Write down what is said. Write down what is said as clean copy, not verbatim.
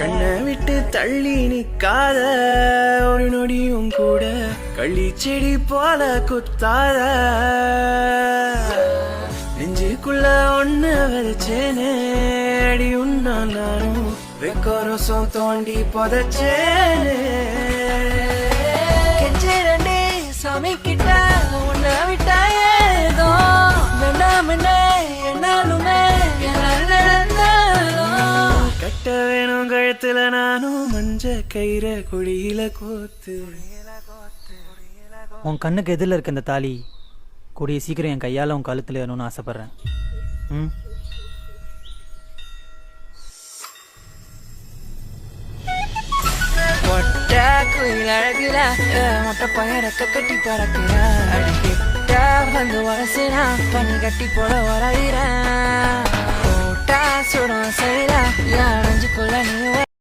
கண்ணை விட்டு தள்ளி நிக்காத ஒரு நொடியும் கூட கள்ளி செடி போல குத்தாத நெஞ்சுக்குள்ள ஒண்ணு வச்சேனே அடி உன்னா நானும் வெக்கோரசம் தோண்டி புதைச்சேனே கெஞ்சரண்டே சாமி கிட்ட உன்னை விட்டா ஏதோ வேண்டாமனே என்னாலுமே கட்ட வேணும் கழுத்துல நானும் மஞ்ச கயிற கொடியில கோத்து. உன் கண்ணுக்கு எதிரில் இருக்க இந்த தாலி கூடிய சீக்கிரம் என் கையால் உன் கழுத்தில் ஏறணும்னு ஆசைப்பட்றேன். ம் அழகுல மொட்டை பையன் ரெக்க கட்டி பறக்கிறேன் அடிக்கிட்ட வந்து வரசுனா பண்ணி கட்டி போட வரைகிறேன் சுடம் செய்யல நெஞ்சுக்குள்ள நீ